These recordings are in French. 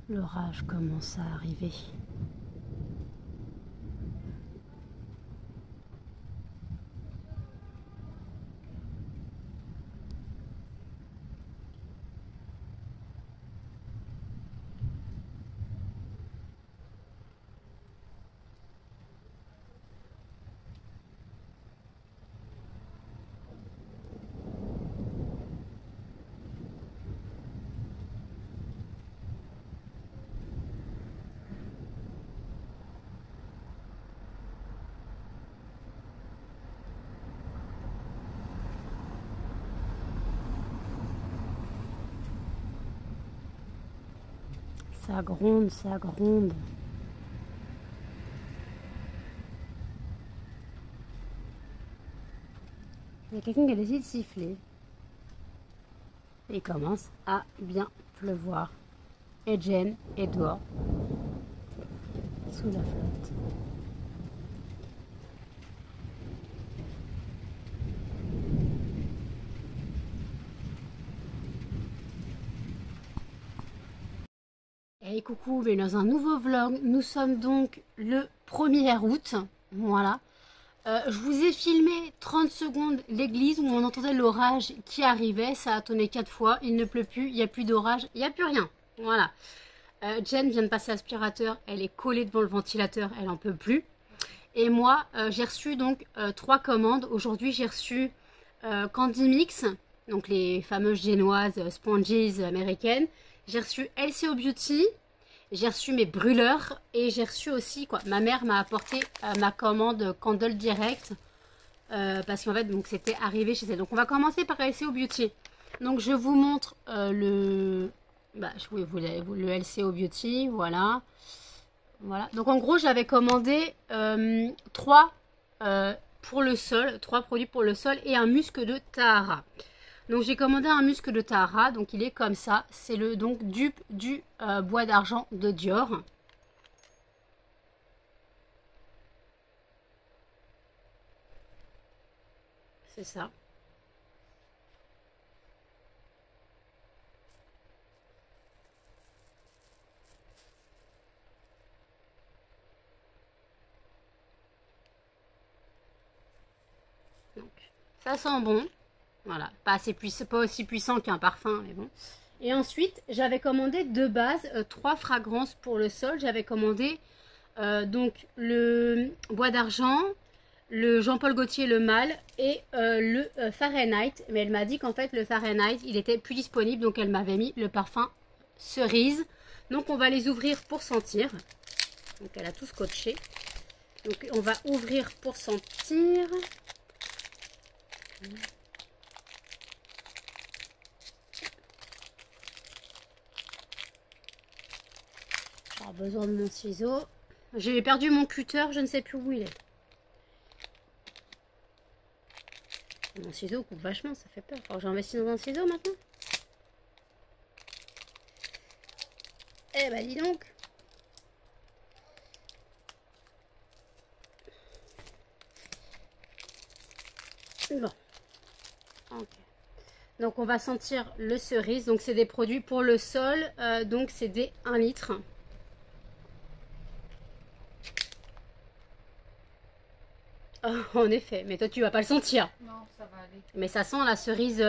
L'orage commence à arriver. Ça gronde, ça gronde. Il y a quelqu'un qui a décidé de siffler. Il commence à bien pleuvoir. Et Jen est dehors, sous la flotte. Et coucou, bienvenue dans un nouveau vlog. Nous sommes donc le 1er août. Voilà. Je vous ai filmé 30 secondes l'église où on entendait l'orage qui arrivait. Ça a tonné 4 fois. Il ne pleut plus, il n'y a plus d'orage, il n'y a plus rien. Voilà. Jen vient de passer l'aspirateur. Elle est collée devant le ventilateur. Elle n'en peut plus. Et moi, j'ai reçu donc 3 commandes. Aujourd'hui, j'ai reçu Candy Mix. Donc les fameuses génoises sponges américaines. J'ai reçu LCO Beauty, j'ai reçu mes brûleurs et j'ai reçu aussi, quoi, ma mère m'a apporté ma commande Candle Direct parce qu'en fait, donc c'était arrivé chez elle. Donc on va commencer par LCO Beauty. Donc je vous montre le LCO Beauty, voilà. Voilà. Donc en gros, j'avais commandé 3 pour le sol, 3 produits pour le sol et un musc de Tahara. Donc j'ai commandé un musc de Tahara, donc il est comme ça. C'est le donc dupe du bois d'argent de Dior. C'est ça. Donc ça sent bon. Voilà, pas aussi puissant qu'un parfum, mais bon. Et ensuite, j'avais commandé de base 3 fragrances pour le sol. J'avais commandé donc le bois d'argent, le Jean-Paul Gaultier le mâle et le Fahrenheit. Mais elle m'a dit qu'en fait le Fahrenheit il était plus disponible, donc elle m'avait mis le parfum cerise. Donc on va les ouvrir pour sentir. Donc elle a tout scotché. Donc on va ouvrir pour sentir. J'ai besoin de mon ciseau. J'ai perdu mon cutter, je ne sais plus où il est. Mon ciseau coupe vachement, ça fait peur. Alors j'investis dans un ciseau maintenant. Eh bah dis donc. Bon. Ok. Donc on va sentir le cerise. Donc c'est des produits pour le sol. Donc c'est des 1 litre. Oh, en effet, mais toi tu vas pas le sentir. Non, ça va aller. Mais ça sent la cerise,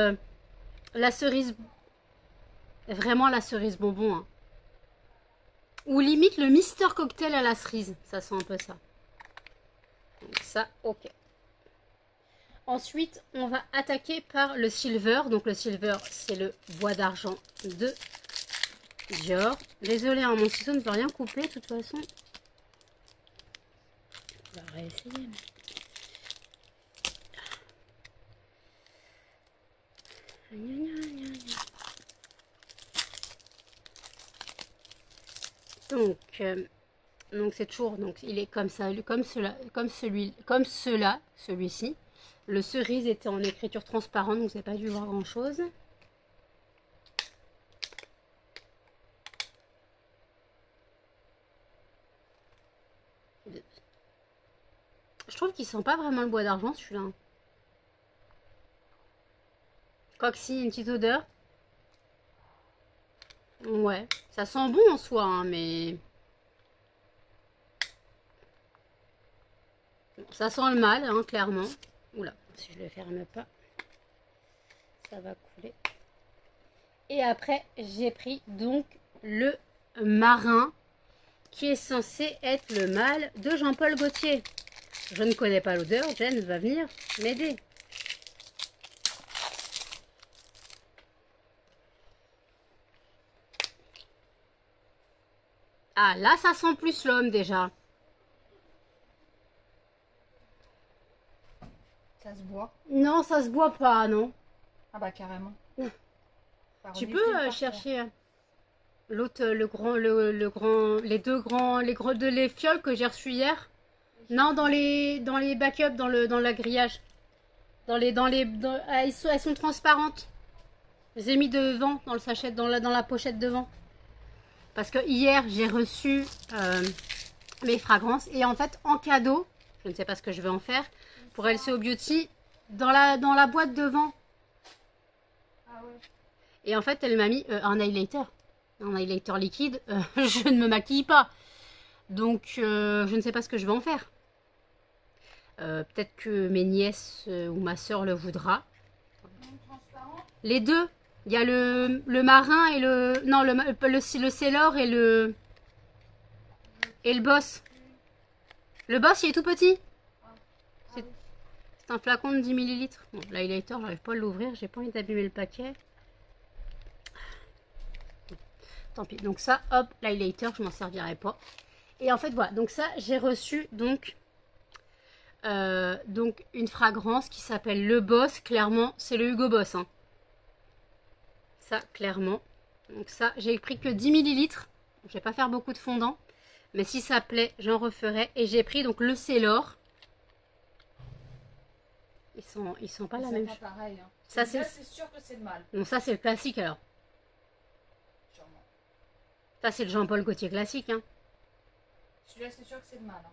vraiment la cerise bonbon. Hein. Ou limite le Mister Cocktail à la cerise, ça sent un peu ça. Donc ça, ok. Ensuite, on va attaquer par le silver. Donc le silver, c'est le bois d'argent de Dior. Désolée, hein, mon ciseau ne peut rien couper de toute façon. On va réessayer. Donc c'est toujours, donc il est comme ça, celui-ci. Le cerise était en écriture transparente, donc vous n'avez pas dû voir grand chose. Je trouve qu'il sent pas vraiment le bois d'argent celui-là. Quoique si, une petite odeur. Ouais, ça sent bon en soi, hein, mais... Ça sent le mal, hein, clairement. Oula, si je le ferme pas, ça va couler. Et après, j'ai pris donc le marin, qui est censé être le mâle de Jean-Paul Gaultier. Je ne connais pas l'odeur, Jen va venir m'aider. Ah, là, ça sent plus l'homme déjà. Ça se boit? Non, ça se boit pas, non. Ah bah carrément. Tu peux chercher l'autre, les fioles que j'ai reçues hier. Non, dans les backups, dans l'agrillage. Elles sont transparentes. Je les ai mis devant, dans le sachet, dans la pochette devant. Parce que hier, j'ai reçu mes fragrances. Et en fait, en cadeau, je ne sais pas ce que je vais en faire, pour LCO Beauty, dans la boîte devant. Ah ouais. Et en fait, elle m'a mis un highlighter. Un highlighter liquide. Je ne me maquille pas. Donc, je ne sais pas ce que je vais en faire. Peut-être que mes nièces ou ma soeur le voudra. Les deux. Il y a le marin et le... Non, le Sailor et le boss. Le boss, il est tout petit. C'est un flacon de 10 ml. Bon, l'highlighter, j'arrive pas à l'ouvrir. J'ai pas envie d'abîmer le paquet. Tant pis. Donc ça, hop, l'highlighter, je m'en servirai pas. Et en fait, voilà. Donc ça, j'ai reçu donc une fragrance qui s'appelle Le Boss. Clairement, c'est le Hugo Boss. Hein. Ça, clairement. Donc ça, j'ai pris que 10 ml. Je vais pas faire beaucoup de fondant. Mais si ça plaît, j'en referai. Et j'ai pris donc le Sailor. Ils sont pas la même chose. Pareil, hein. Ça, c'est sûr que c'est le mal. Non, ça, c'est le classique alors. Sûrement. Ça, c'est le Jean-Paul Gaultier classique. Hein. Celui-là, c'est sûr que c'est le mal. Hein.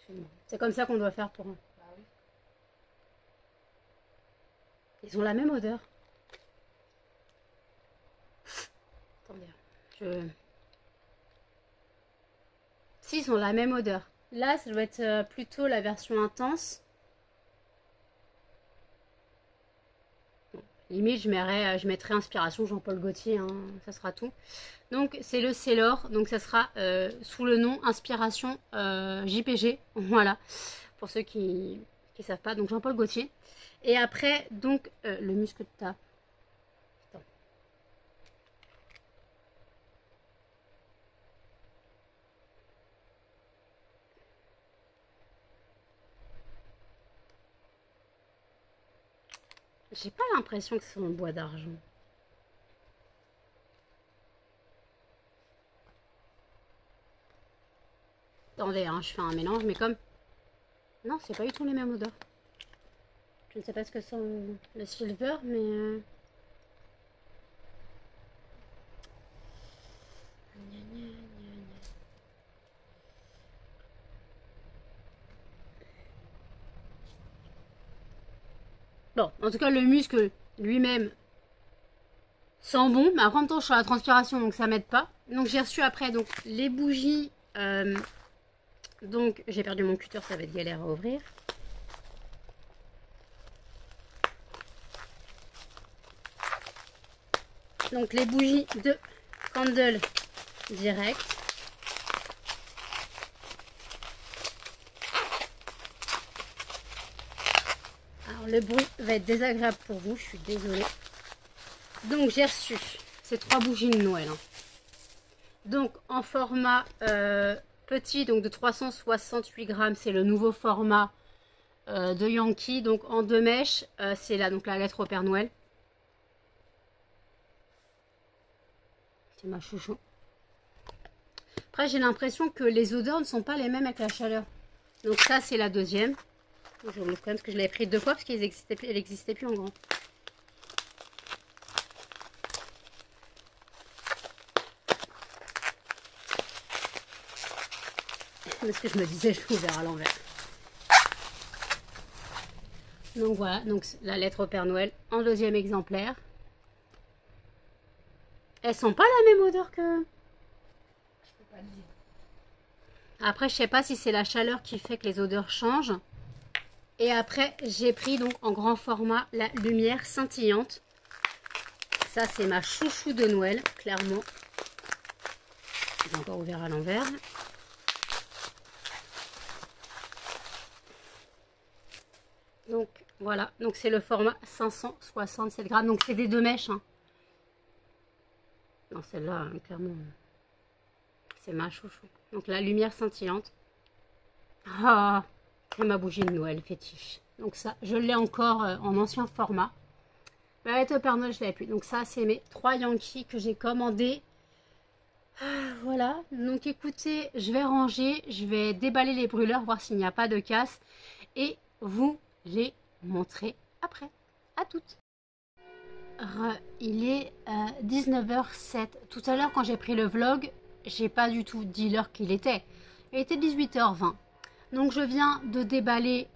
Sûr. C'est comme ça qu'on doit faire pour un. Bah oui. Ils ont la même odeur. Attendez. Si, ils ont la même odeur. Là, ça doit être plutôt la version intense. Bon, limite, je mettrai inspiration Jean-Paul Gaultier. Hein, ça sera tout. Donc, c'est le Sailor. Donc, ça sera sous le nom Inspiration JPG. Voilà. Pour ceux qui ne savent pas. Donc, Jean-Paul Gaultier. Et après, donc, le muscle de ta. Attends. J'ai pas l'impression que c'est en bois d'argent. Attendez, hein, je fais un mélange, mais comme... Non, c'est pas du tout les mêmes odeurs. Je ne sais pas ce que c'est le silver, mais... Bon, en tout cas, le muscle lui-même sent bon, mais en même temps, je suis à la transpiration, donc ça m'aide pas. Donc, j'ai reçu après donc les bougies. Donc, j'ai perdu mon cutter, ça va être galère à ouvrir. Donc, les bougies de Candle Direct. Alors, le bruit va être désagréable pour vous, je suis désolée. Donc, j'ai reçu ces 3 bougies de Noël. Hein. Donc, en format petit, donc de 368 grammes, c'est le nouveau format de Yankee. Donc, en 2 mèches, c'est là, donc la lettre au Père Noël. C'est ma chouchou. Après, j'ai l'impression que les odeurs ne sont pas les mêmes avec la chaleur. Donc, ça, c'est la deuxième. Je vous le quand même parce que je l'avais pris 2 fois parce qu'elle n'existait plus en grand. Parce que je me disais, je l'ai ouvert à l'envers. Donc voilà, donc la lettre au Père Noël en deuxième exemplaire. Elles sont pas la même odeur que... Je peux pas le dire. Après, je sais pas si c'est la chaleur qui fait que les odeurs changent. Et après, j'ai pris donc en grand format la lumière scintillante. Ça, c'est ma chouchou de Noël, clairement. J'ai encore ouvert à l'envers. Donc, voilà. Donc, c'est le format 567 grammes. Donc, c'est des 2 mèches. Hein. Non, celle-là, hein, clairement, c'est ma chouchou. Donc, la lumière scintillante. Ah, c'est ma bougie de Noël fétiche. Donc, ça, je l'ai encore en ancien format. La lettre au Père Noël, je l'avais plus. Donc, ça, c'est mes 3 Yankees que j'ai commandés. Ah, voilà. Donc, écoutez, je vais ranger. Je vais déballer les brûleurs, voir s'il n'y a pas de casse. Et vous les montrer après. À toutes. Il est 19h07. Tout à l'heure, quand j'ai pris le vlog, j'ai pas du tout dit l'heure qu'il était. Il était 18h20. Donc, je viens de déballer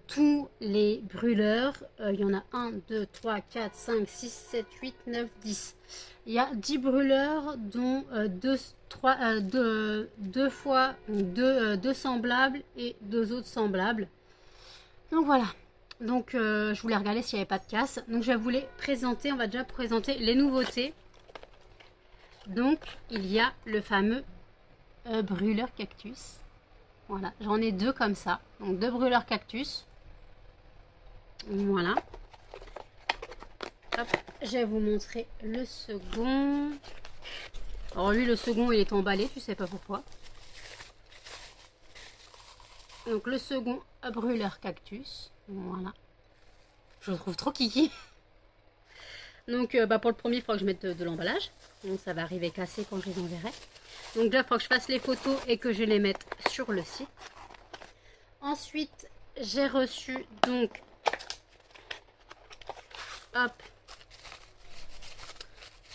tous les brûleurs. Il y en a 1, 2, 3, 4, 5, 6, 7, 8, 9, 10. Il y a 10 brûleurs, dont 2 fois 2 semblables et 2 autres semblables. Donc, voilà. Donc, je voulais regarder s'il n'y avait pas de casse. Donc, je vais vous les présenter. On va déjà présenter les nouveautés. Donc, il y a le fameux brûleur cactus. Voilà, j'en ai 2 comme ça. Donc, 2 brûleurs cactus. Voilà. Hop, je vais vous montrer le second. Alors, lui, le second, il est emballé. Je ne sais pas pourquoi. Donc, le second brûleur cactus. Voilà. Je le trouve trop kiki. Donc, pour le premier, il faut que je mette de l'emballage. Donc, ça va arriver cassé quand je les enverrai. Donc, là, il faut que je fasse les photos et que je les mette sur le site. Ensuite, j'ai reçu donc... Hop.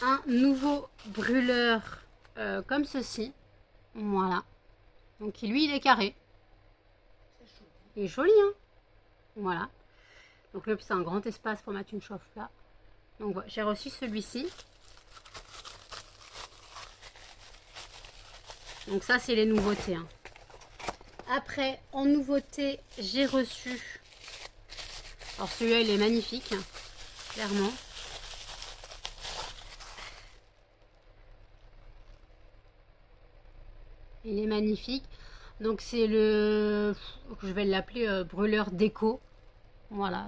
Un nouveau brûleur comme ceci. Voilà. Donc, lui, il est carré. Il est joli, hein. Voilà. Donc là, c'est un grand espace pour mettre une chauffe là. Donc voilà, j'ai reçu celui-ci. Donc ça, c'est les nouveautés. Hein. Après, en nouveauté, j'ai reçu... Alors celui-là, il est magnifique, hein, clairement. Il est magnifique. Donc c'est le... Je vais l'appeler brûleur déco. Voilà.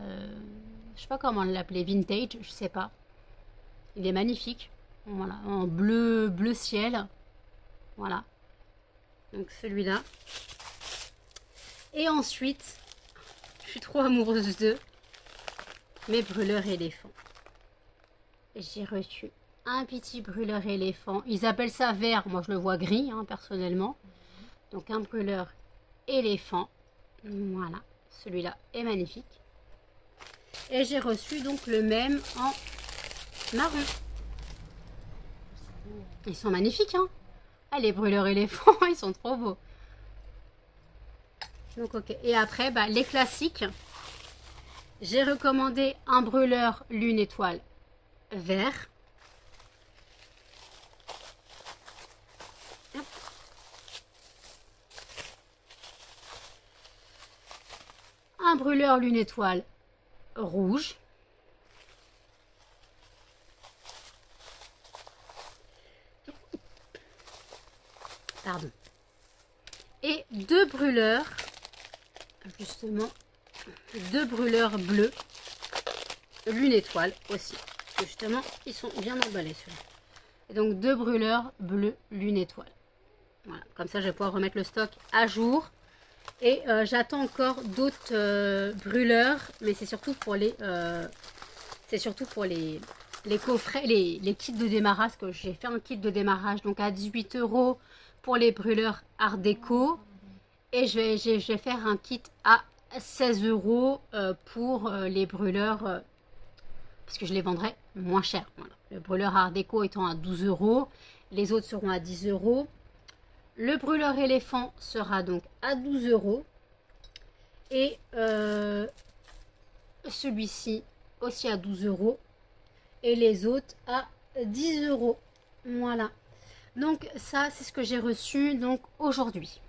Je sais pas comment l'appeler. Vintage, je sais pas. Il est magnifique. Voilà. En bleu ciel. Voilà. Donc celui-là. Et ensuite, je suis trop amoureuse de mes brûleurs éléphants. J'ai reçu un petit brûleur éléphant. Ils appellent ça vert. Moi, je le vois gris, hein, personnellement. Donc un brûleur éléphant. Voilà. Celui-là est magnifique. Et j'ai reçu donc le même en marron. Ils sont magnifiques, hein. Ah, les brûleurs éléphants, ils sont trop beaux. Donc ok. Et après, les classiques. J'ai recommandé un brûleur lune étoile vert. Un brûleur lune étoile rouge. Pardon. Et 2 brûleurs, justement, 2 brûleurs bleus, lune étoile aussi. Justement, ils sont bien emballés ceux-là. Et donc 2 brûleurs bleus lune étoile. Voilà, comme ça je vais pouvoir remettre le stock à jour. Et j'attends encore d'autres brûleurs, mais c'est surtout pour les coffrets, les kits de démarrage, que j'ai fait un kit de démarrage donc à 18 € pour les brûleurs art déco. Et je vais faire un kit à 16 € pour les brûleurs, parce que je les vendrai moins cher. Voilà. Le brûleur art déco étant à 12 €, les autres seront à 10 €. Le brûleur éléphant sera donc à 12 €. Et celui-ci aussi à 12 euros. Et les autres à 10 euros. Voilà. Donc ça, c'est ce que j'ai reçu donc aujourd'hui.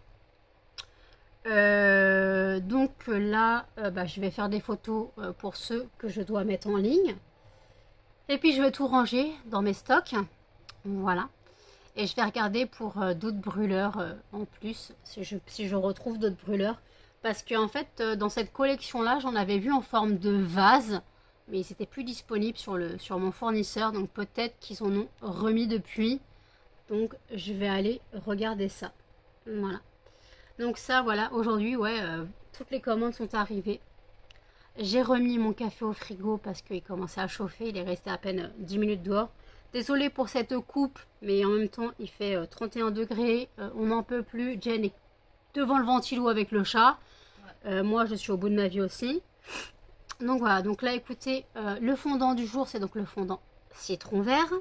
Donc là, je vais faire des photos pour ceux que je dois mettre en ligne. Et puis je vais tout ranger dans mes stocks. Voilà. Et je vais regarder pour d'autres brûleurs en plus, si je retrouve d'autres brûleurs. Parce qu'en fait, dans cette collection-là, j'en avais vu en forme de vase. Mais ils n'étaient plus disponibles sur mon fournisseur. Donc peut-être qu'ils en ont remis depuis. Donc je vais aller regarder ça. Voilà. Donc ça, voilà, aujourd'hui, ouais, toutes les commandes sont arrivées. J'ai remis mon café au frigo parce qu'il commençait à chauffer. Il est resté à peine 10 minutes dehors. Désolée pour cette coupe, mais en même temps, il fait 31 degrés. On n'en peut plus. Jen est devant le ventilo avec le chat. Moi, je suis au bout de ma vie aussi. Donc voilà, donc là, écoutez, le fondant du jour, c'est donc le fondant citron vert.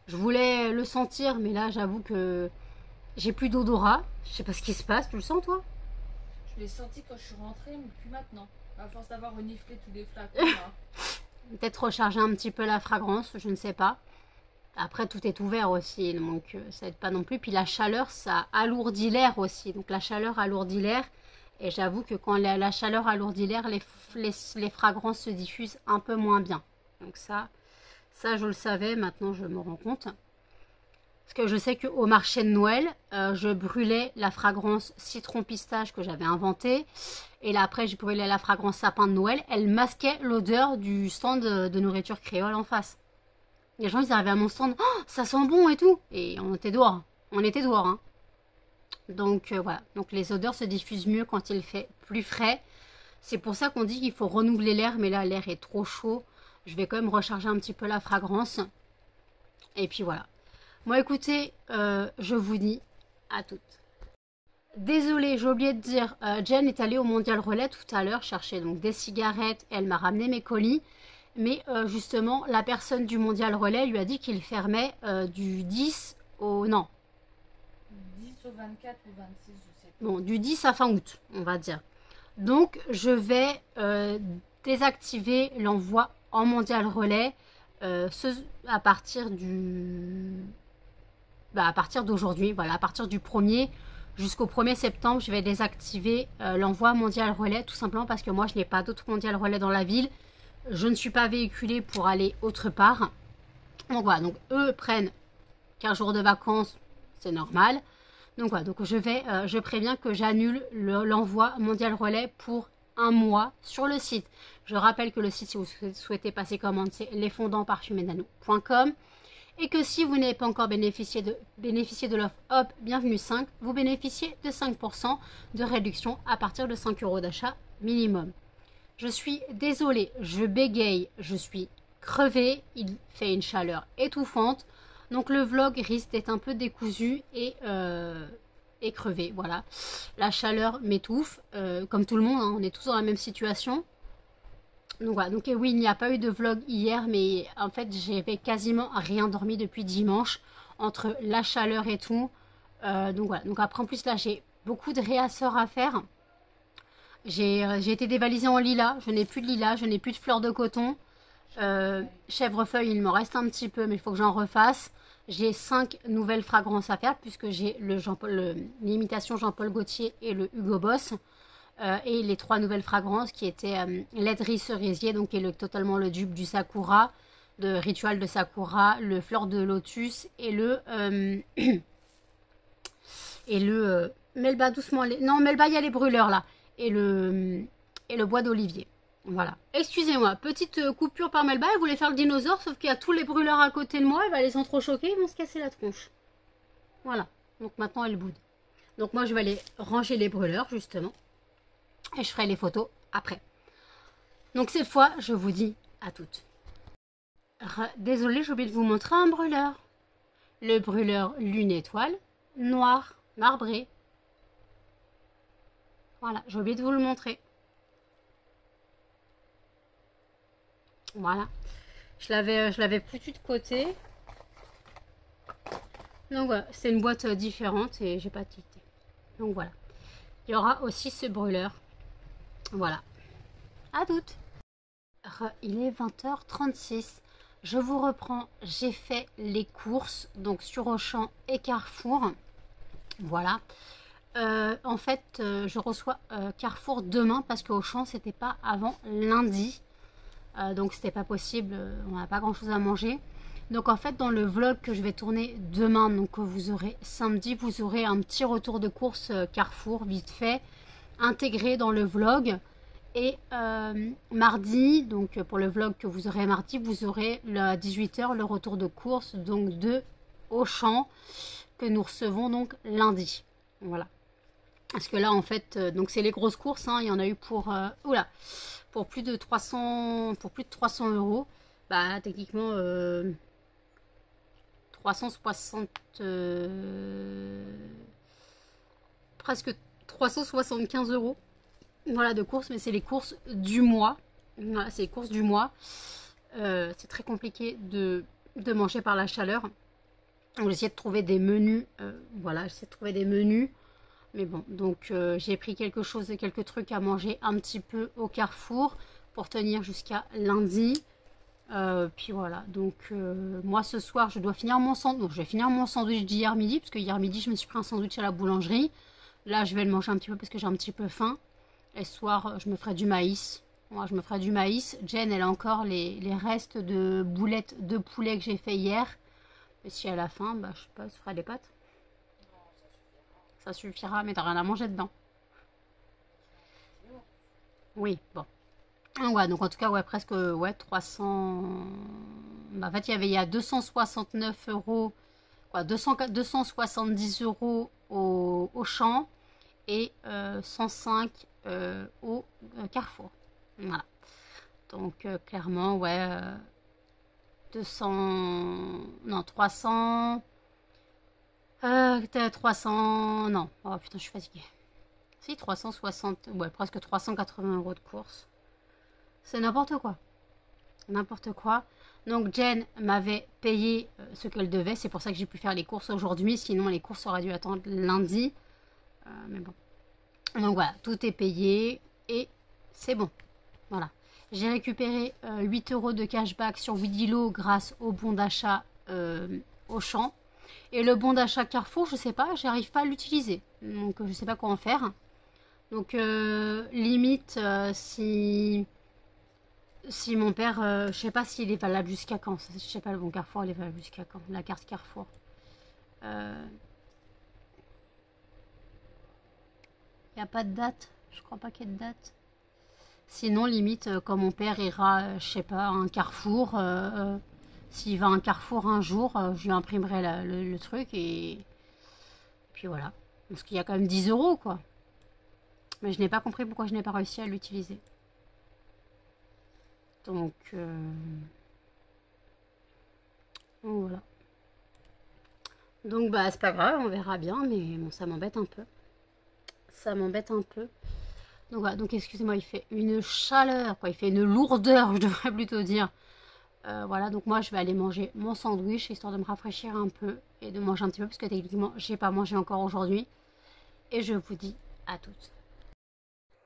Je voulais le sentir, mais là, j'avoue que j'ai plus d'odorat. Je sais pas ce qui se passe. Tu le sens, toi? Je l'ai senti quand je suis rentrée, mais plus maintenant. À force d'avoir reniflé tous les flacons. Là. Peut-être recharger un petit peu la fragrance, je ne sais pas. Après, tout est ouvert aussi, donc ça aide pas non plus. Puis la chaleur, ça alourdit l'air aussi. Donc la chaleur alourdit l'air. Et j'avoue que quand la chaleur alourdit l'air, les fragrances se diffusent un peu moins bien. Donc ça, je le savais, maintenant je me rends compte. Parce que je sais qu'au marché de Noël, je brûlais la fragrance citron pistache que j'avais inventée. Et là après, je brûlais la fragrance sapin de Noël. Elle masquait l'odeur du stand de nourriture créole en face. Les gens, ils arrivaient à mon stand. Oh, ça sent bon et tout. Et on était dehors. On était dehors. Hein. Donc voilà. Donc les odeurs se diffusent mieux quand il fait plus frais. C'est pour ça qu'on dit qu'il faut renouveler l'air. Mais là, l'air est trop chaud. Je vais quand même recharger un petit peu la fragrance. Et puis voilà. Moi, écoutez, je vous dis à toutes. Désolée, j'ai oublié de dire, Jen est allée au Mondial Relais tout à l'heure chercher donc des cigarettes. Elle m'a ramené mes colis. Mais justement, la personne du Mondial Relais lui a dit qu'il fermait du 10 au... Non. 10 au 24 ou 26, je sais pas. Bon, du 10 à fin août, on va dire. Donc, je vais désactiver l'envoi en Mondial Relais à partir à partir d'aujourd'hui. Voilà, à partir du 1er jusqu'au 1er septembre, je vais désactiver l'envoi Mondial Relais. Tout simplement parce que moi, je n'ai pas d'autre Mondial Relais dans la ville. Je ne suis pas véhiculée pour aller autre part. Donc voilà, donc eux prennent 15 jours de vacances, c'est normal. Donc voilà, donc je préviens que j'annule l'envoi Mondial Relais pour un mois sur le site. Je rappelle que le site, si vous souhaitez passer commande, c'est lesfondantparfumedano.com. Et que si vous n'avez pas encore bénéficié de l'offre Hop Bienvenue 5, vous bénéficiez de 5% de réduction à partir de 5 € d'achat minimum. Je suis désolée, je bégaye, je suis crevée, il fait une chaleur étouffante. Donc le vlog risque d'être un peu décousu et crevé, voilà. La chaleur m'étouffe, comme tout le monde, hein, on est tous dans la même situation. Donc voilà, donc oui, il n'y a pas eu de vlog hier, mais en fait, j'avais quasiment rien dormi depuis dimanche, entre la chaleur et tout. Donc voilà, donc après en plus là, j'ai beaucoup de réassorts à faire. J'ai été dévalisée en lilas, je n'ai plus de lilas, je n'ai plus de fleurs de coton. Chèvrefeuille, il m'en reste un petit peu, mais il faut que j'en refasse. J'ai 5 nouvelles fragrances à faire, puisque j'ai l'imitation Jean-Paul Gaultier et le Hugo Boss. Et les 3 nouvelles fragrances qui étaient l'aiderie cerisier, donc qui est totalement le dupe du Sakura, de Ritual de Sakura, le fleur de lotus et le... Melba, doucement... Non, Melba, il y a les brûleurs là. Et le bois d'olivier. Voilà. Excusez-moi, petite coupure par Melba. Elle voulait faire le dinosaure, sauf qu'il y a tous les brûleurs à côté de moi. Elle va les entrechoquer, ils vont se casser la tronche. Voilà. Donc maintenant, elle boude. Donc moi, je vais aller ranger les brûleurs, justement. Et je ferai les photos après. Donc cette fois, je vous dis à toutes. Désolée, j'ai oublié de vous montrer un brûleur. Le brûleur lune étoile, noir, marbré. Voilà, j'ai oublié de vous le montrer. Voilà. Je l'avais foutu de côté. Donc voilà, c'est une boîte différente et j'ai pas tilté. Donc voilà. Il y aura aussi ce brûleur. Voilà. À toutes. Il est 20h36. Je vous reprends. J'ai fait les courses donc sur Auchan et Carrefour. Voilà. En fait, je reçois Carrefour demain parce qu'Auchan c'était pas avant lundi. Donc c'était pas possible. On n'a pas grand chose à manger. Donc en fait dans le vlog que je vais tourner demain, donc que vous aurez samedi, vous aurez un petit retour de course Carrefour vite fait intégré dans le vlog. Et mardi, donc pour le vlog que vous aurez mardi, vous aurez à 18h le retour de course donc de Auchan que nous recevons donc lundi. Voilà. Parce que là en fait, donc c'est les grosses courses, hein, il y en a eu pour pour plus de 300 €. Bah techniquement 360 presque 375 €. Voilà de courses, mais c'est les courses du mois. Voilà, c'est les courses du mois. C'est très compliqué de manger par la chaleur. Donc j'essaie de trouver des menus. Voilà, j'essaie de trouver des menus. Mais bon, donc j'ai pris quelques trucs à manger un petit peu au Carrefour pour tenir jusqu'à lundi. Puis voilà, donc moi ce soir je dois finir mon sandwich. Donc, je vais finir mon sandwich d'hier midi, parce que hier midi je me suis pris un sandwich à la boulangerie. Là je vais le manger un petit peu parce que j'ai un petit peu faim. Et ce soir je me ferai du maïs. Moi je me ferai du maïs. Jen elle a encore les restes de boulettes de poulet que j'ai fait hier. Et si elle a faim, bah je sais pas, elle se fera des pâtes. Ça suffira, mais t'as rien à manger dedans. Oui, bon. Ouais, donc en tout cas, ouais, presque ouais, 300. Bah, en fait, il y a 269 €, quoi, 270 € au champ et 105 au Carrefour. Voilà. Donc clairement, ouais, 200. Non, 300. 300. Non, oh putain, je suis fatiguée. Si, 360. Ouais, presque 380 € de course. C'est n'importe quoi. N'importe quoi. Donc Jen m'avait payé ce qu'elle devait. C'est pour ça que j'ai pu faire les courses aujourd'hui. Sinon les courses auraient dû attendre lundi. Mais bon. Donc voilà, tout est payé. Et c'est bon. Voilà. J'ai récupéré 8 € de cashback sur Widilo grâce au bon d'achat Auchan. Et le bon d'achat Carrefour, je sais pas, j'arrive pas à l'utiliser. Donc je sais pas quoi en faire. Donc limite si mon père, je sais pas s'il est valable jusqu'à quand. Je sais pas, le bon Carrefour, il est valable jusqu'à quand. La carte Carrefour. Il n'y a pas de date. Je crois pas qu'il y ait de date. Sinon, limite, quand mon père ira, je sais pas, à un Carrefour, s'il va à un Carrefour un jour, je lui imprimerai le truc et puis voilà. Parce qu'il y a quand même 10 € quoi. Mais je n'ai pas compris pourquoi je n'ai pas réussi à l'utiliser. Donc voilà. Donc bah c'est pas grave, on verra bien, mais bon ça m'embête un peu. Ça m'embête un peu. Donc voilà, donc excusez-moi, il fait une chaleur, quoi, il fait une lourdeur, je devrais plutôt dire. Voilà, donc moi je vais aller manger mon sandwich histoire de me rafraîchir un peu et de manger un petit peu parce que techniquement j'ai pas mangé encore aujourd'hui. Et je vous dis à toutes.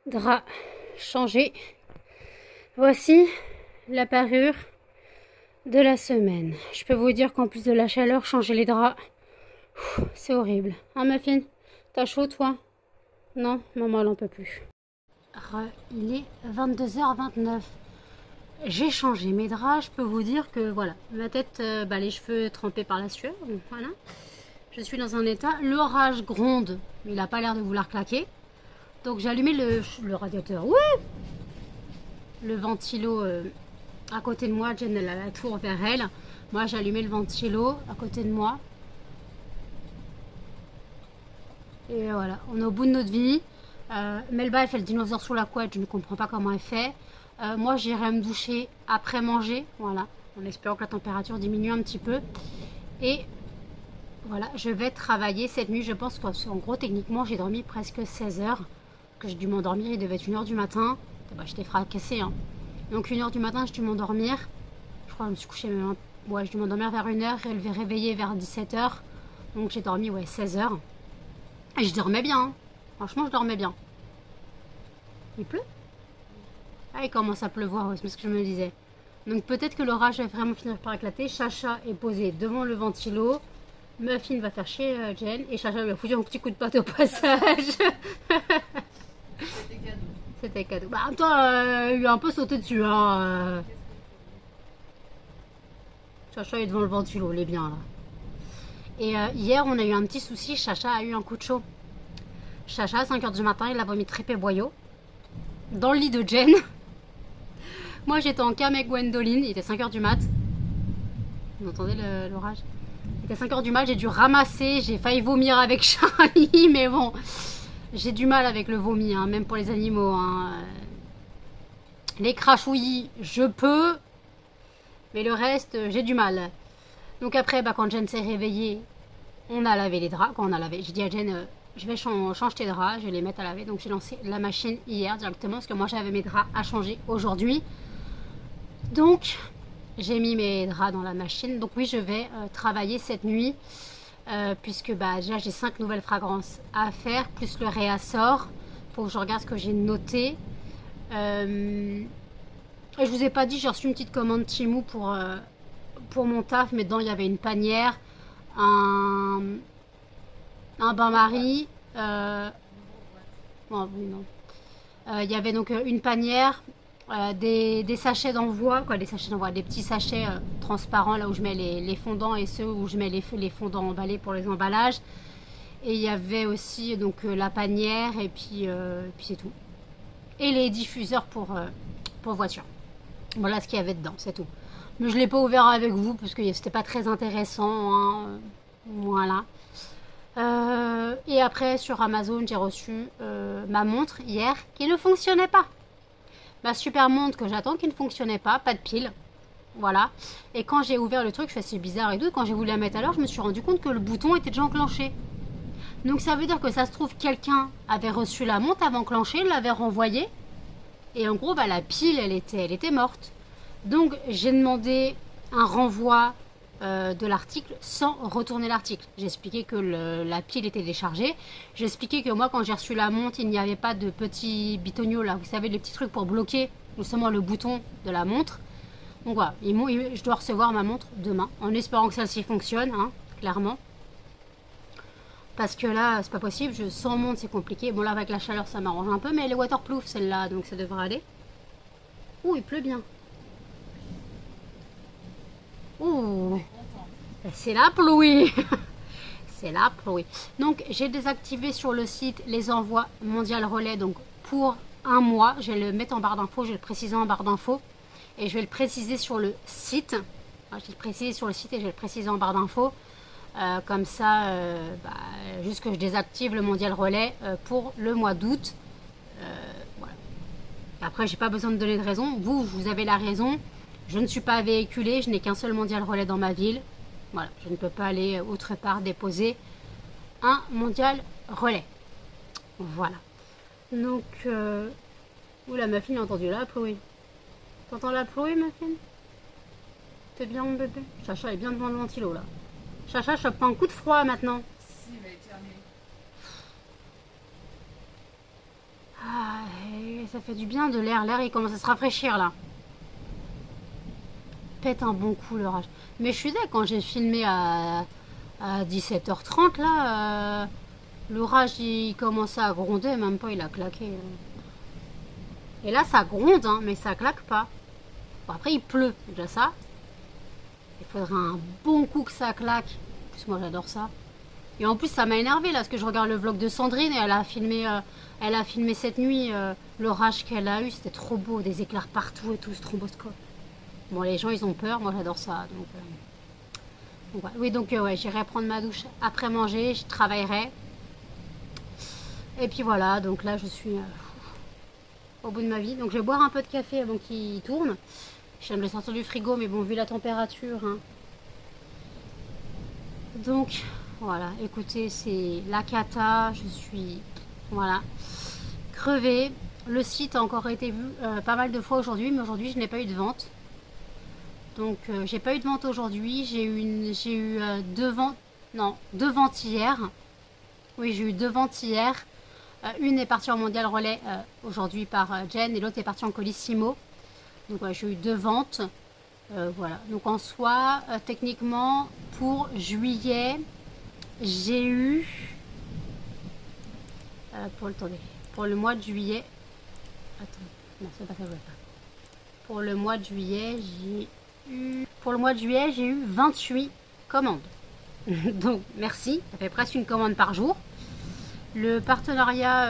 Drap changé. Voici la parure de la semaine. Je peux vous dire qu'en plus de la chaleur, changer les draps, c'est horrible. Hein Muffin, t'as chaud toi? Non, maman elle en peut plus. Il est 22h29. J'ai changé mes draps, je peux vous dire que voilà, ma tête, les cheveux trempés par la sueur, donc voilà. Je suis dans un état, l'orage gronde, mais il n'a pas l'air de vouloir claquer. Donc j'ai allumé le radiateur, ouais, le ventilo à côté de moi. Jen elle a la tour vers elle. Moi j'ai allumé le ventilo à côté de moi. Et voilà, on est au bout de notre vie. Melba elle fait le dinosaure sous la couette, je ne comprends pas comment elle fait. Moi j'irai me doucher après manger, voilà, en espérant que la température diminue un petit peu. Et voilà, je vais travailler cette nuit, je pense qu'en gros techniquement j'ai dormi presque 16 heures. Que j'ai dû m'endormir, il devait être 1 h du matin. Bah, j'étais fracassée, hein. Donc 1 h du matin j'ai dû m'endormir. Je crois que je me suis couchée même... Ouais, j'ai dû m'endormir vers 1 h et elle vais réveiller vers 17 h. Donc j'ai dormi, ouais, 16 heures. Et je dormais bien, hein. Franchement je dormais bien. Il pleut? Ah, il commence à pleuvoir, ouais, c'est ce que je me disais. Donc peut-être que l'orage va vraiment finir par éclater. Chacha est posé devant le ventilo. Muffin va faire chez Jen. Et Chacha lui a foutu un petit coup de patte au passage. C'était cadeau. C'était cadeau. Bah, toi, il a un peu sauté dessus. Hein. Chacha est devant le ventilo, il est bien là. Et hier, on a eu un petit souci. Chacha a eu un coup de chaud. Chacha, à 5h du matin, il a vomi trépé boyau. Dans le lit de Jen. Moi, j'étais en cam avec Gwendoline. Il était 5h du mat. Vous entendez l'orage? Il était 5h du mat. J'ai dû ramasser. J'ai failli vomir avec Charlie. Mais bon, j'ai du mal avec le vomi, hein, même pour les animaux. Hein. Les crachouillis, je peux. Mais le reste, j'ai du mal. Donc après, bah, quand Jen s'est réveillée, on a lavé les draps. Quand on a lavé, j'ai dit à Jen, je vais changer tes draps, je vais les mettre à laver. Donc j'ai lancé la machine hier directement, parce que moi j'avais mes draps à changer aujourd'hui. Donc j'ai mis mes draps dans la machine. Donc oui, je vais travailler cette nuit, puisque bah, déjà j'ai 5 nouvelles fragrances à faire, plus le réassort. Faut que je regarde ce que j'ai noté. Et je vous ai pas dit, j'ai reçu une petite commande Temu pour mon taf, mais dedans il y avait une panière, un bain-marie, oh, oui, non. Il y avait donc une panière, des sachets d'envoi, quoi, des sachets d'envoi, des petits sachets transparents là où je mets les fondants et ceux où je mets les fondants emballés pour les emballages. Et il y avait aussi donc la panière et puis c'est tout. Et les diffuseurs pour voiture. Voilà ce qu'il y avait dedans, c'est tout. Mais je ne l'ai pas ouvert avec vous parce que c'était pas très intéressant. Hein. Voilà. Et après, sur Amazon, j'ai reçu ma montre hier qui ne fonctionnait pas. Ma super montre que j'attends qui ne fonctionnait pas de pile. Voilà. Et quand j'ai ouvert le truc, je fais c'est bizarre et tout. Quand j'ai voulu la mettre à l'heure, je me suis rendu compte que le bouton était déjà enclenché. Donc ça veut dire que ça se trouve, quelqu'un avait reçu la montre avant enclenché, l'avait renvoyée. Et en gros, bah, la pile, elle était morte. Donc, j'ai demandé un renvoi de l'article sans retourner l'article. J'ai expliqué que la pile était déchargée. J'ai expliqué que moi, quand j'ai reçu la montre, il n'y avait pas de petits bitognos, là. Vous savez, les petits trucs pour bloquer justement le bouton de la montre. Donc voilà, je dois recevoir ma montre demain, en espérant que celle-ci fonctionne, hein, clairement. Parce que là, c'est pas possible, sans montre c'est compliqué. Bon là avec la chaleur ça m'arrange un peu, mais elle est waterproof celle-là, donc ça devrait aller. Ouh, il pleut bien. Ouh, c'est la pluie. C'est la pluie. Donc j'ai désactivé sur le site les envois Mondial Relais, donc pour un mois. Je vais le mettre en barre d'infos, je vais le préciser en barre d'infos. Et je vais le préciser sur le site. Je vais le préciser sur le site et je vais le préciser en barre d'infos. Comme ça, juste que je désactive le Mondial Relais pour le mois d'août. Voilà. Après, j'ai pas besoin de donner de raison. Vous avez la raison. Je ne suis pas véhiculée. Je n'ai qu'un seul Mondial Relais dans ma ville. Voilà. Je ne peux pas aller autre part déposer un Mondial Relais. Voilà. Donc, la Muffin a entendu la pluie. T'entends la pluie, Muffin? T'es bien, mon bébé? Chacha est bien devant le ventilo, là. Chacha chope pas un coup de froid maintenant. Si, mais éternel. Ah, ça fait du bien de l'air. L'air il commence à se rafraîchir là. Pète un bon coup l'orage. Mais je suis d'accord, quand j'ai filmé à 17h30 là, l'orage il commençait à gronder, même pas il a claqué. Et là ça gronde, hein, mais ça claque pas. Bon, après il pleut, déjà ça. Il faudrait un bon coup que ça claque. En plus, moi j'adore ça. Et en plus, ça m'a énervé là, parce que je regarde le vlog de Sandrine et elle a filmé cette nuit l'orage qu'elle a eu. C'était trop beau, des éclairs partout et tout, stromboscope. Bon, les gens ils ont peur, moi j'adore ça. Donc, ouais. Oui, donc ouais, j'irai prendre ma douche après manger, je travaillerai. Et puis voilà, donc là je suis au bout de ma vie. Donc je vais boire un peu de café avant qu'il tourne. Je viens de le sortir du frigo, mais bon, vu la température. Hein. Donc, voilà, écoutez, c'est la cata. Je suis, voilà, crevée. Le site a encore été vu pas mal de fois aujourd'hui, mais aujourd'hui, je n'ai pas eu de vente. Donc, j'ai pas eu de vente aujourd'hui. J'ai eu deux ventes hier. Oui, j'ai eu 2 ventes hier. Une est partie en mondial relais aujourd'hui par Jen et l'autre est partie en colissimo. Donc ouais, j'ai eu 2 ventes. Voilà, donc en soi, techniquement, pour juillet, j'ai eu... pour le mois de juillet... Attends, non, c'est pas ça que je voulais pas. Pour le mois de juillet, j'ai eu 28 commandes. Donc merci, ça fait presque une commande par jour. Le partenariat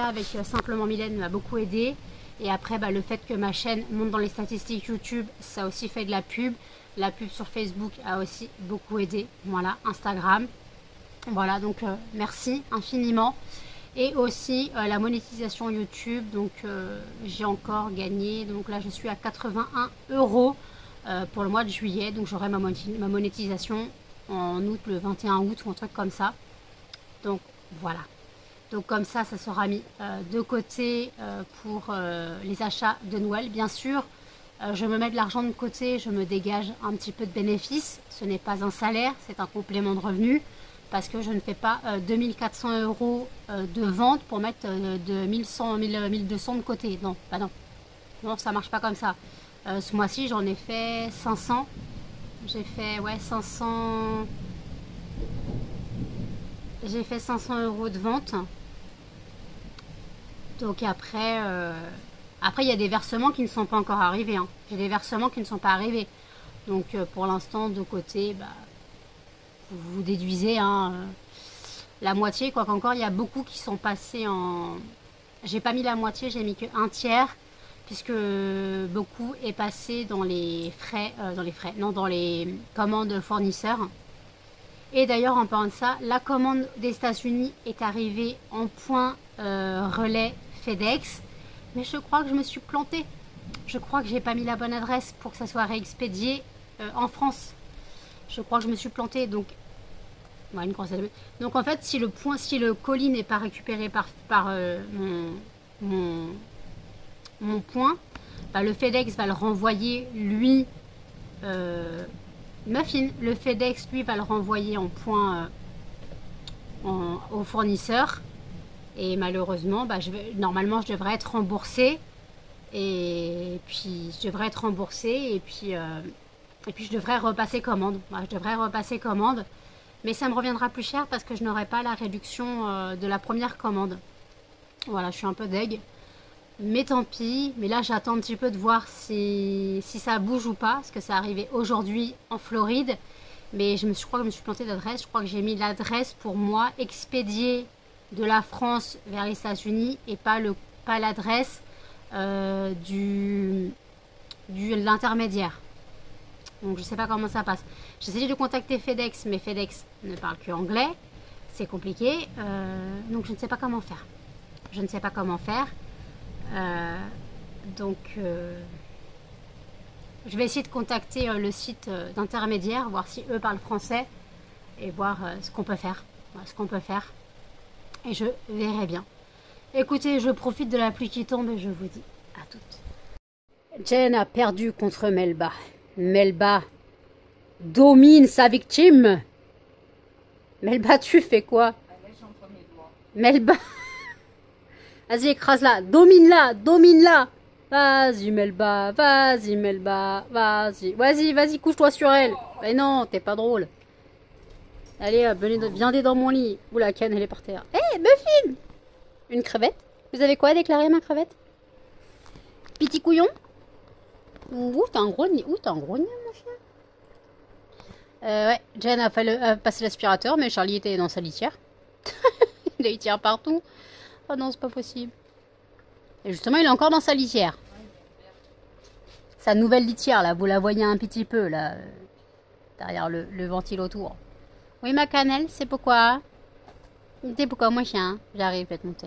avec Simplement Mylène m'a beaucoup aidé. Et après, bah, le fait que ma chaîne monte dans les statistiques YouTube, ça a aussi fait de la pub. La pub sur Facebook a aussi beaucoup aidé. Voilà, Instagram. Voilà, donc merci infiniment. Et aussi la monétisation YouTube. Donc j'ai encore gagné. Donc là, je suis à 81 € pour le mois de juillet. Donc j'aurai ma monétisation en août, le 21 août ou un truc comme ça. Donc voilà. Donc comme ça sera mis de côté pour les achats de Noël. Bien sûr, je me mets de l'argent de côté, je me dégage un petit peu de bénéfices. Ce n'est pas un salaire, c'est un complément de revenu. Parce que je ne fais pas 2400 € de vente pour mettre de 1100, 1200 de côté. Non, bah non. Non, ça marche pas comme ça. Ce mois-ci, j'en ai fait 500. J'ai fait, ouais, 500... J'ai fait 500 € de vente. Donc après, il y a des versements qui ne sont pas encore arrivés. Hein. J'ai des versements qui ne sont pas arrivés. Donc pour l'instant, de côté, bah, vous déduisez hein, la moitié. Quoi qu'encore, il y a beaucoup qui sont passés en... J'ai pas mis la moitié, j'ai mis que un tiers. Puisque beaucoup est passé dans les frais, dans les commandes fournisseurs. Et d'ailleurs, en parlant de ça, la commande des États-Unis est arrivée en point relais FedEx. Mais je crois que je me suis plantée. Je crois que j'ai pas mis la bonne adresse pour que ça soit réexpédié en France. Je crois que je me suis plantée. Donc, ouais, une grosse... donc en fait, si le colis n'est pas récupéré par mon point, bah, le FedEx va le renvoyer lui. Muffin, le FedEx lui va le renvoyer en point au fournisseur et malheureusement bah, normalement je devrais être remboursée et puis je devrais repasser commande. Voilà, je devrais repasser commande, mais ça me reviendra plus cher parce que je n'aurai pas la réduction de la première commande. Voilà, je suis un peu deg. Mais tant pis, mais là j'attends un petit peu de voir si ça bouge ou pas, parce que ça arrivait aujourd'hui en Floride. Mais je crois que je me suis plantée d'adresse, je crois que j'ai mis l'adresse pour moi expédiée de la France vers les États-Unis et pas l'adresse de l'intermédiaire. Donc je sais pas comment ça passe. J'ai essayé de contacter FedEx, mais FedEx ne parle que anglais, c'est compliqué, donc je ne sais pas comment faire. Je ne sais pas comment faire. Donc je vais essayer de contacter le site d'intermédiaire, voir si eux parlent français et voir ce qu'on peut faire. Et je verrai bien. Écoutez, je profite de la pluie qui tombe et je vous dis à toutes. Jen a perdu contre Melba. Melba domine sa victime. Melba, tu fais quoi? Melba, vas-y, écrase-la, domine-la, domine-la. Vas-y, Melba, vas-y, Melba, vas-y. Vas-y, couche-toi sur elle. Mais non, t'es pas drôle. Allez, viens dans mon lit. Oula, la canne, elle est par terre. Hé, Muffin! Une crevette? Vous avez quoi à déclarer, ma crevette? Petit couillon? Ouh, t'as un gros nez, mon chien. Ouais, Jen a passé l'aspirateur, mais Charlie était dans sa litière. Il a eu litière partout. Oh non, c'est pas possible. Et justement, il est encore dans sa litière. Sa nouvelle litière, là, vous la voyez un petit peu, là, derrière le ventile autour. Oui, ma cannelle, c'est pourquoi? C'est pourquoi, moi, chien? J'arrive, je vais te monter.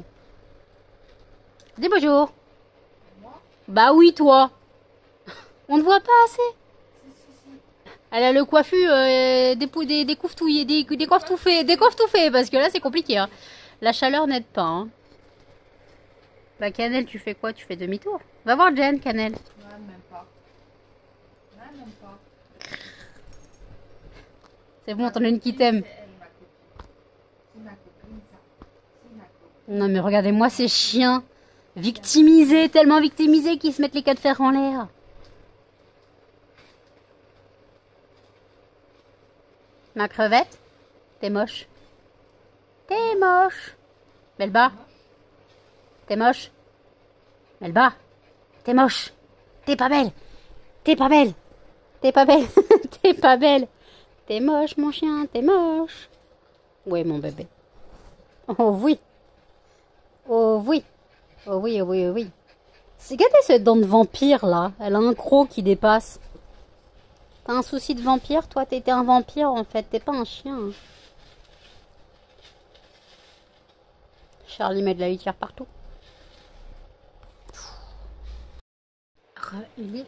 Dis bonjour. Bah oui, toi. On ne voit pas assez. Elle a le coiffu, des coiffes touillées, des coiffes touffées, parce que là, c'est compliqué, hein. La chaleur n'aide pas, hein. Bah, Cannelle, tu fais quoi? Tu fais demi-tour? Va voir Jen, Cannelle. Ouais, même pas. C'est bon, t'en as une qui t'aime. C'est ma copine, ça. C'est ma Non mais regardez-moi ces chiens victimisés, tellement victimisés qu'ils se mettent les queues de fer en l'air. Ma crevette, t'es moche. T'es moche. Melba, t'es moche. Melba, t'es moche. T'es pas belle. T'es pas belle. T'es pas belle. T'es pas belle. T'es moche mon chien, t'es moche. Oui mon bébé. Oh oui. Oh oui. Oh oui, oh oui, oh oui. Regardez cette dent de vampire là. Elle a un croc qui dépasse. T'as un souci de vampire, toi? T'étais un vampire en fait, t'es pas un chien. Charlie met de la litière partout. Il est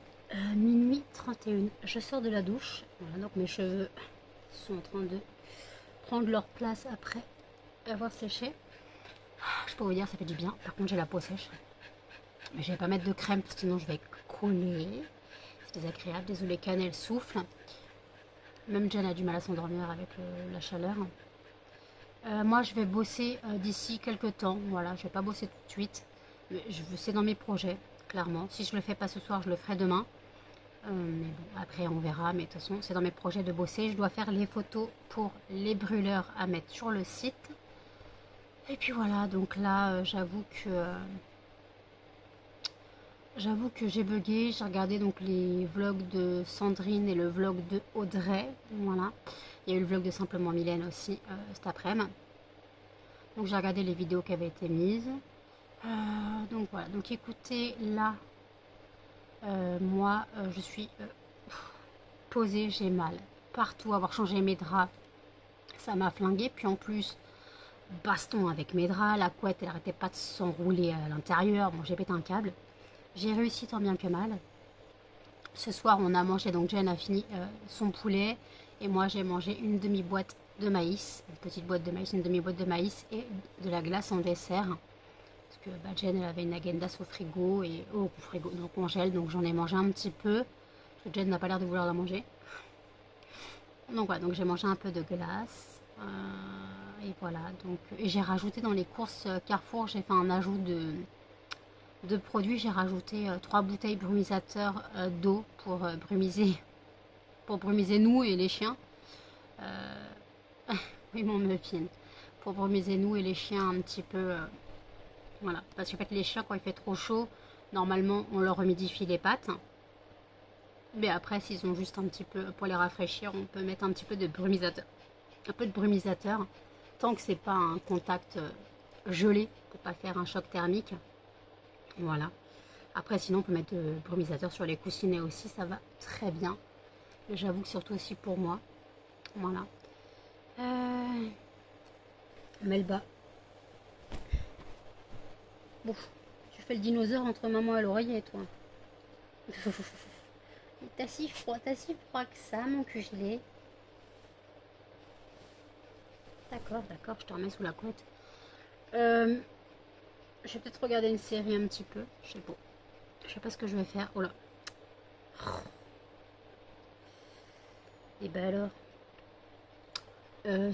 minuit 31. Je sors de la douche. Voilà, donc mes cheveux sont en train de prendre leur place après avoir séché. Je peux vous dire, ça fait du bien. Par contre, j'ai la peau sèche. Mais je vais pas mettre de crème, sinon je vais coller. C'est désagréable. Désolé, cannelle souffle. Même Jen a du mal à s'endormir avec la chaleur. Moi, je vais bosser d'ici quelques temps. Voilà, je vais pas bosser tout de suite. Mais c'est dans mes projets, clairement. Si je le fais pas ce soir, je le ferai demain. Mais bon, après, on verra. Mais de toute façon, c'est dans mes projets de bosser. Je dois faire les photos pour les brûleurs à mettre sur le site. Et puis voilà, donc là, j'avoue que j'ai bugué. J'ai regardé donc les vlogs de Sandrine et le vlog de Audrey. Voilà. Il y a eu le vlog de Simplement Mylène aussi cet après-midi. Donc j'ai regardé les vidéos qui avaient été mises. Donc voilà. Donc écoutez, là, moi, je suis posée, j'ai mal partout. Avoir changé mes draps, ça m'a flingué. Puis en plus, baston avec mes draps. La couette, elle arrêtait pas de s'enrouler à l'intérieur. Bon, j'ai pété un câble. J'ai réussi tant bien que mal. Ce soir, on a mangé, donc Jen a fini son poulet. Et moi, j'ai mangé une demi-boîte de maïs. Une petite boîte de maïs, une demi-boîte de maïs et de la glace en dessert. Parce que Jen, elle avait une agendas au frigo, au frigo, donc au congèle. Donc j'en ai mangé un petit peu. Parce que Jen n'a pas l'air de vouloir la manger. Donc voilà, donc j'ai mangé un peu de glace. Et voilà, donc et j'ai rajouté dans les courses Carrefour, j'ai fait un ajout de produits. J'ai rajouté 3 bouteilles brumisateurs d'eau pour brumiser nous et les chiens. Oui, mon muffin. Pour brumiser nous et les chiens un petit peu. Voilà. Parce qu'en fait, les chiens, quand il fait trop chaud, normalement, on leur humidifie les pattes. Mais après, s'ils ont juste un petit peu, pour les rafraîchir, on peut mettre un petit peu de brumisateur. Un peu de brumisateur. Tant que c'est pas un contact gelé, pour pas faire un choc thermique. Voilà. Après, sinon, on peut mettre de brumisateur sur les coussinets aussi, ça va très bien. J'avoue que surtout aussi pour moi. Voilà. Melba. Bon, tu fais le dinosaure entre maman et l'oreiller, toi. T'as si froid que ça, mon cul gelé. D'accord, je te remets sous la couette. Je vais peut-être regarder une série un petit peu. Je sais pas ce que je vais faire. Oh là. Et ben alors.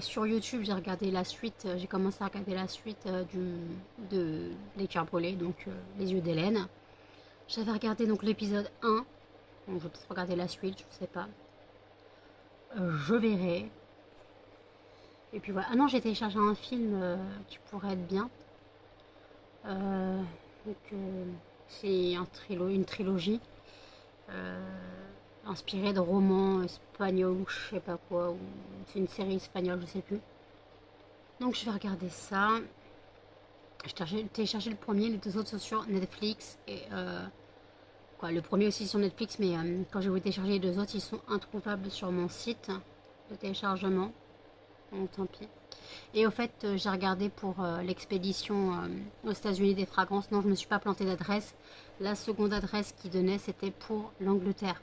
Sur YouTube, j'ai regardé la suite. J'ai commencé à regarder la suite de Les Cœurs Brûlés, donc Les Yeux d'Hélène. J'avais regardé donc l'épisode 1. Donc je vais peut-être regarder la suite, je sais pas. Je verrai. Et puis voilà. Ah non, j'ai téléchargé un film qui pourrait être bien. C'est une trilogie inspirée de romans espagnols ou je sais pas quoi. C'est une série espagnole, je sais plus. Donc je vais regarder ça. J'ai téléchargé le premier, les deux autres sont sur Netflix. Et le premier aussi sur Netflix, mais quand j'ai voulu télécharger les deux autres, ils sont introuvables sur mon site de téléchargement. Donc tant pis. Et au fait, j'ai regardé pour l'expédition aux États-Unis des fragrances. Non, je ne me suis pas plantée d'adresse. La seconde adresse qu'ils donnaient, c'était pour l'Angleterre.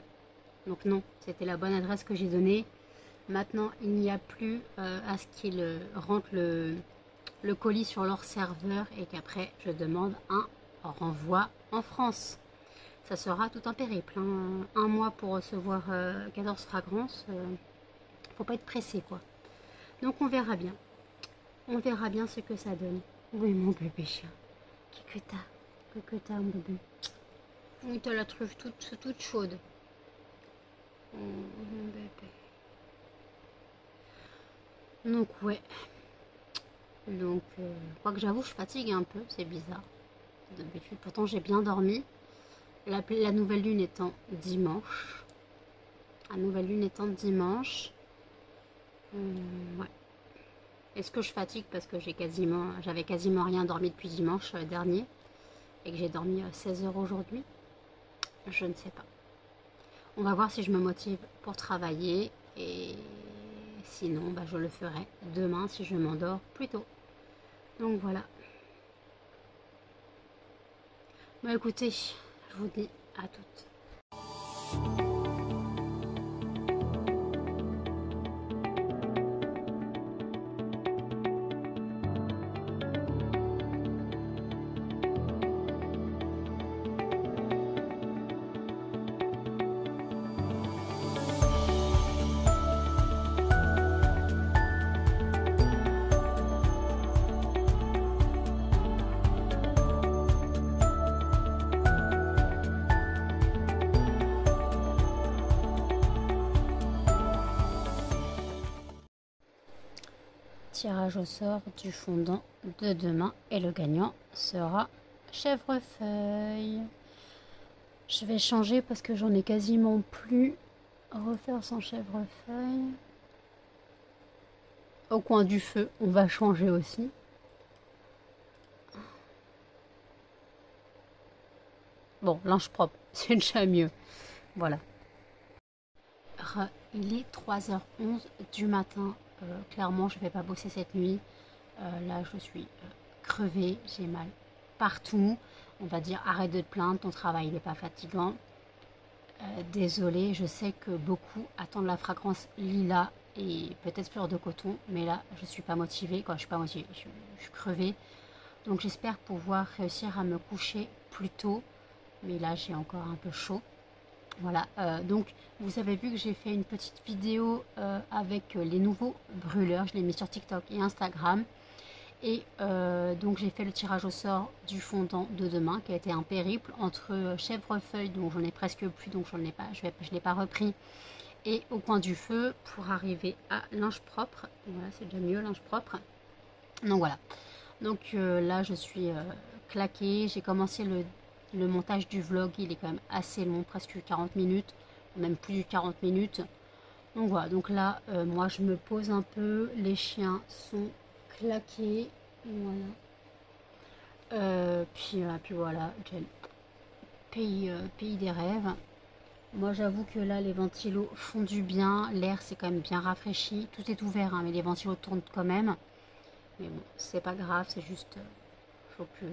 Donc non, c'était la bonne adresse que j'ai donnée. Maintenant, il n'y a plus à ce qu'ils rentrent le colis sur leur serveur et qu'après, je demande un renvoi en France. Ça sera tout un périple. Hein. Un mois pour recevoir 14 fragrances. Faut pas être pressé, quoi. Donc on verra bien. On verra bien ce que ça donne. Oui, mon bébé chien. Qu'est-ce que t'as, mon bébé? Oui, t'as la truffe toute chaude. Oh, mon bébé. Donc, ouais. Donc, quoique j'avoue, je fatigue un peu, c'est bizarre. D'habitude, pourtant, j'ai bien dormi. La nouvelle lune étant dimanche. La nouvelle lune étant dimanche. Ouais. Est-ce que je fatigue parce que j'avais quasiment rien dormi depuis dimanche dernier et que j'ai dormi 16 heures aujourd'hui? Je ne sais pas. On va voir si je me motive pour travailler et sinon bah, je le ferai demain si je m'endors plus tôt. Donc voilà. Bah écoutez, je vous dis à toutes. Tirage au sort du fondant de demain et le gagnant sera chèvrefeuille. Je vais changer parce que j'en ai quasiment plus. Refaire sans chèvrefeuille. Au coin du feu, on va changer aussi. Bon, linge propre, c'est déjà mieux. Voilà. Il est 3h11 du matin. Clairement, je ne vais pas bosser cette nuit. Là, je suis crevée, j'ai mal partout. On va dire, arrête de te plaindre, ton travail n'est pas fatigant. Désolée, je sais que beaucoup attendent la fragrance lilas et peut-être fleur de coton, mais là, je ne suis pas motivée. Quand je suis pas motivée, je suis crevée. Donc, j'espère pouvoir réussir à me coucher plus tôt. Mais là, j'ai encore un peu chaud. Voilà, donc vous avez vu que j'ai fait une petite vidéo avec les nouveaux brûleurs. Je l'ai mis sur TikTok et Instagram. Et donc j'ai fait le tirage au sort du fondant de demain qui a été un périple entre chèvrefeuille, dont j'en ai presque plus, donc je ne l'ai pas repris, et au coin du feu pour arriver à linge propre. Voilà, c'est déjà mieux, linge propre. Donc voilà, donc là je suis claquée. J'ai commencé le montage du vlog, il est quand même assez long, presque 40 minutes, même plus de 40 minutes. Donc voilà, donc là, moi je me pose un peu, les chiens sont claqués, voilà. Puis voilà, pays des rêves. Moi j'avoue que là, les ventilos font du bien, l'air c'est quand même bien rafraîchi, tout est ouvert, hein, mais les ventilos tournent quand même. Mais bon, c'est pas grave, c'est juste, faut que...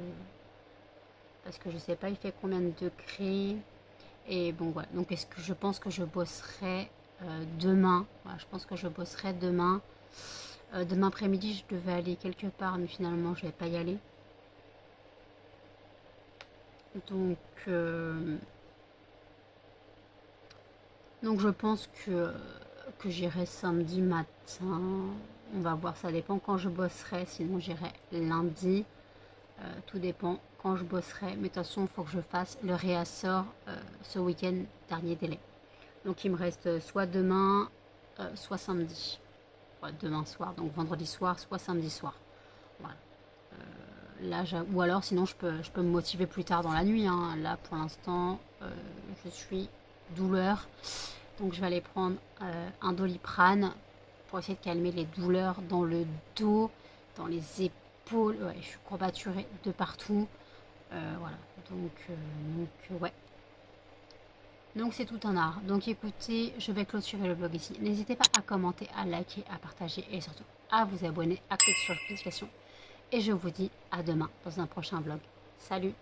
Parce que je sais pas il fait combien de degrés. Et bon voilà, donc est-ce que je pense que je bosserai demain. Voilà, je pense que je bosserai demain. Demain après-midi je devais aller quelque part, mais finalement je vais pas y aller. Donc je pense que j'irai samedi matin. On va voir, ça dépend quand je bosserai, sinon j'irai lundi. Tout dépend quand je bosserai, mais de toute façon il faut que je fasse le réassort ce week-end, dernier délai. Donc il me reste soit demain, soit samedi. Ouais, demain soir, donc vendredi soir, soit samedi soir. Voilà. Là, ou alors sinon je peux me motiver plus tard dans la nuit, hein. Là pour l'instant je suis douleur, donc je vais aller prendre un Doliprane pour essayer de calmer les douleurs dans le dos, dans les épaules. Ouais, je suis courbaturée de partout. Voilà, donc ouais. Donc c'est tout un art. Donc écoutez, je vais clôturer le vlog ici. N'hésitez pas à commenter, à liker, à partager et surtout à vous abonner, à cliquer sur la notification. Et je vous dis à demain dans un prochain vlog. Salut!